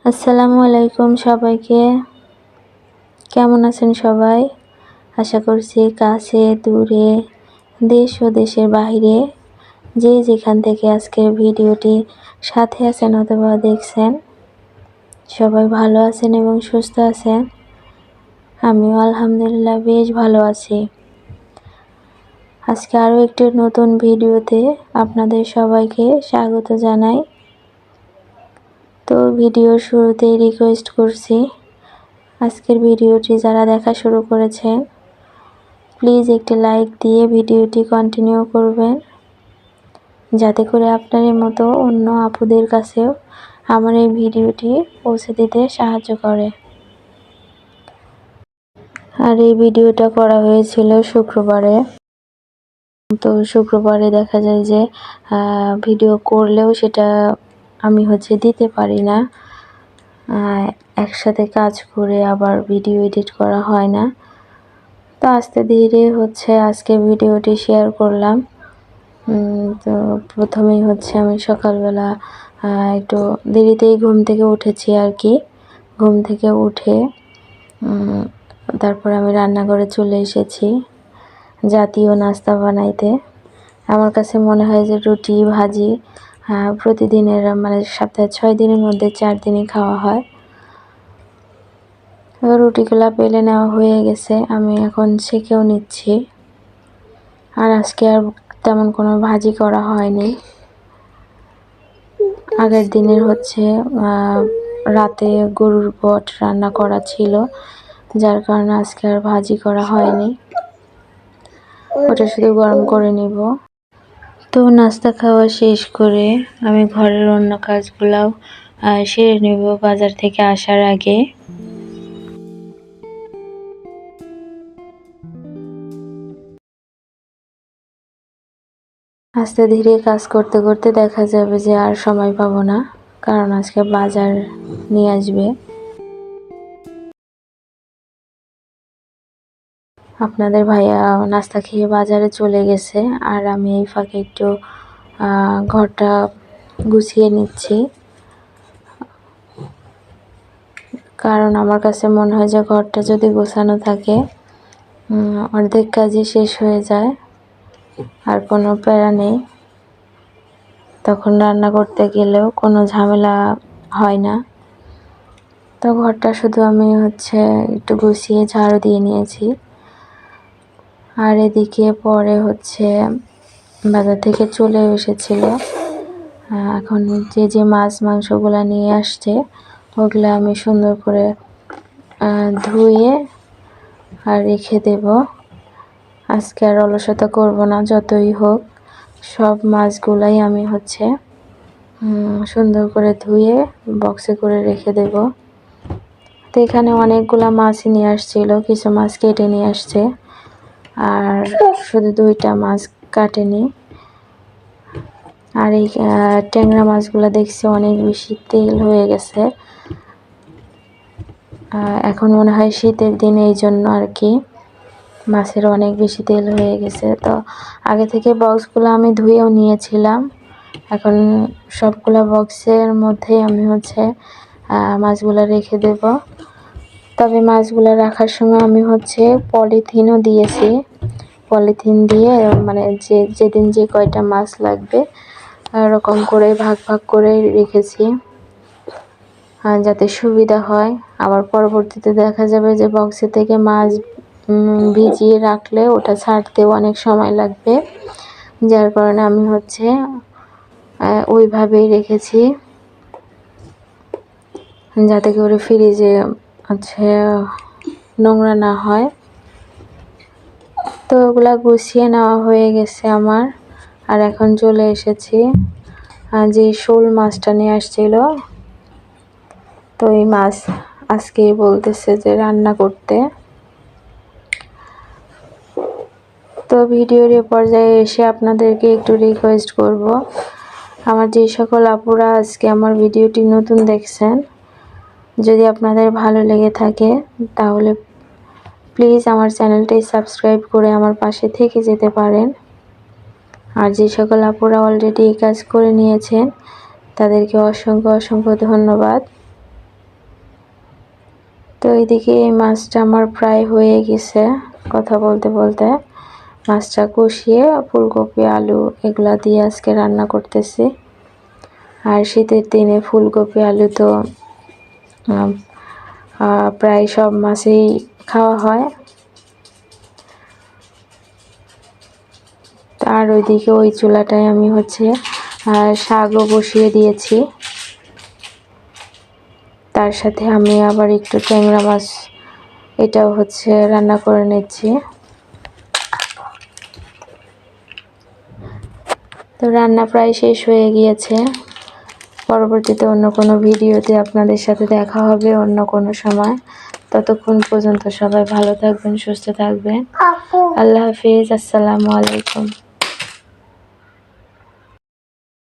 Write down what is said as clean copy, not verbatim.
আসসালামু আলাইকুম সবাইকে। কেমন আছেন সবাই? আশা করছি কাছে দূরে দেশ ও দেশের বাইরে যে যেখান থেকে আজকের ভিডিওটি সাথে আছেন অথবা দেখছেন সবাই ভালো আছেন এবং সুস্থ আছেন। আমিও আলহামদুলিল্লাহ বেশ ভালো আছি। আজকে আরও একটি নতুন ভিডিওতে আপনাদের সবাইকে স্বাগত জানাই। তো ভিডিওর শুরুতেই রিকোয়েস্ট করছি, আজকের ভিডিওটি যারা দেখা শুরু করেছেন প্লিজ একটি লাইক দিয়ে ভিডিওটি কন্টিনিউ করবেন, যাতে করে আপনার মতো অন্য আপুদের কাছেও আমার এই ভিডিওটি পৌঁছে দিতে সাহায্য করে। আর এই ভিডিওটা করা হয়েছিল শুক্রবারে। তো শুক্রবারে দেখা যায় যে ভিডিও করলেও সেটা আমি দিতে পারি না, একসাথে কাজ করে আবার ভিডিও এডিট করা হয় না। তো আস্তে ধীরে আজকে ভিডিওটি শেয়ার করলাম। তো প্রথমেই আমি সকালবেলা একটু দেরিতেই ঘুম থেকে উঠেছি আর কি। ঘুম থেকে উঠে তারপর আমি রান্নাঘরে চলে এসেছি জাতীয় নাস্তা বানাইতে। আমার কাছে মনে হয় যে রুটি ভাজি প্রতিদিনের সপ্তাহে 6 দিনের মধ্যে 4 দিনই খাওয়া হয়। রুটিগুলা বেলে নেওয়া হয়ে গেছে, আমি এখন সেঁকেও নিচ্ছি। আর আজকে আর তেমন কোনো ভাজি করা হয়নি। আগের দিনের রাতে গরুর বট রান্না করা ছিল, যার কারণে আজকে আর ভাজি করা হয়নি, ওটা শুধু গরম করে নিব। তো নাস্তা খাওয়া শেষ করে আমি ঘরের অন্য কাজগুলাও সেরে নেব বাজার থেকে আসার আগে। আস্তে ধীরে কাজ করতে করতে দেখা যাবে যে আর সময় পাবো না, কারণ আজকে বাজার নিয়ে আসবে। আপনাদের ভাইয়া নাস্তা খেয়ে বাজারে চলে গেছে, আর আমি এই ফাঁকে একটু ঘরটা গুছিয়ে নিচ্ছি, কারণ আমার কাছে মনে হয় যে ঘরটা যদি গোছানো থাকে অর্ধেক কাজই শেষ হয়ে যায়, আর কোনো প্যারা নেই। তখন রান্না করতে গেলেও কোনো ঝামেলা হয় না। তো ঘরটা শুধু আমি একটু গুছিয়ে ঝাড়ু দিয়ে নিয়েছি। আর এদিকে পরে বাজার থেকে চলে এসেছিল, এখন যে মাছ মাংসগুলা নিয়ে আসছে ওগুলা আমি সুন্দর করে ধুয়ে আর রেখে দেব। আজকে আর অলসতা করব না, যতই হোক সব মাছগুলাই আমি সুন্দর করে ধুয়ে বক্সে করে রেখে দেব। তো এখানে অনেকগুলা মাছই নিয়ে আসছিল, কিছু মাছ কেটে নিয়ে আসছে, আর শুধু 2টা মাছ কাটেনি। আর এই ট্যাংরা মাছগুলো দেখছি অনেক বেশি তেল হয়ে গেছে, এখন মনে হয় শীতের দিনে এই জন্য আর কি মাছের অনেক বেশি তেল হয়ে গেছে। তো আগে থেকে বক্সগুলো আমি ধুয়েও নিয়েছিলাম, এখন সবগুলা বক্সের মধ্যে আমি মাছগুলো রেখে দেব। তবে মাছগুলো রাখার সময় আমি পলিথিনও দিয়েছি, পলিথিন দিয়ে যেদিন যে কয়টা মাছ লাগবে এরকম করে ভাগ ভাগ করে রেখেছি, যাতে সুবিধা হয়। আবার পরবর্তীতে দেখা যাবে যে বক্সে থেকে মাছ ভিজিয়ে রাখলে ওটা ছাড়তেও অনেক সময় লাগবে, যার কারণে আমি ওইভাবেই রেখেছি, যাতে করে ফ্রিজে নোংরা না হয়। তো ওগুলা গুছিয়ে নেওয়া হয়ে গেছে আমার। আর এখন চলে এসেছি যে শোল মাছটা নিয়ে আসছিল, তো এই মাছ আজকে বলতেছে যে রান্না করতে। তো ভিডিওর এ পর্যায়ে এসে আপনাদেরকে একটু রিকোয়েস্ট করব, আমার যে সকল আপুরা আজকে আমার ভিডিওটি নতুন দেখছেন, যদি আপনাদের ভালো লেগে থাকে তাহলে প্লিজ আমার চ্যানেলটি সাবস্ক্রাইব করে আমার পাশে থেকে যেতে পারেন। আর যে সকল আপুরা অলরেডি এই কাজ করে নিয়েছেন তাদেরকে অসংখ্য অসংখ্য ধন্যবাদ। তো এইদিকে এই মাছটা আমার প্রায় হয়ে গেছে। কথা বলতে বলতে মাছটা কষিয়ে ফুলকপি আলু এগুলা দিয়ে আজকে রান্না করতেছি। আর শীতের দিনে ফুলকপি আলু তো প্রায় সব মাছেই খাওয়া হয়। আর ওইদিকে ওই চুলাটায় আমি শাকও বসিয়ে দিয়েছি। তার সাথে আমি আবার একটু ট্যাংরা মাছ এটাও রান্না করে নিচ্ছি। তো রান্না প্রায় শেষ হয়ে গিয়েছে। পরবর্তীতে অন্য কোনো ভিডিওতে আপনাদের সাথে দেখা হবে অন্য কোনো সময়। ততক্ষণ পর্যন্ত সবাই ভালো থাকবেন, সুস্থ থাকবেন। আল্লাহ হাফিজ, আসসালামু আলাইকুম।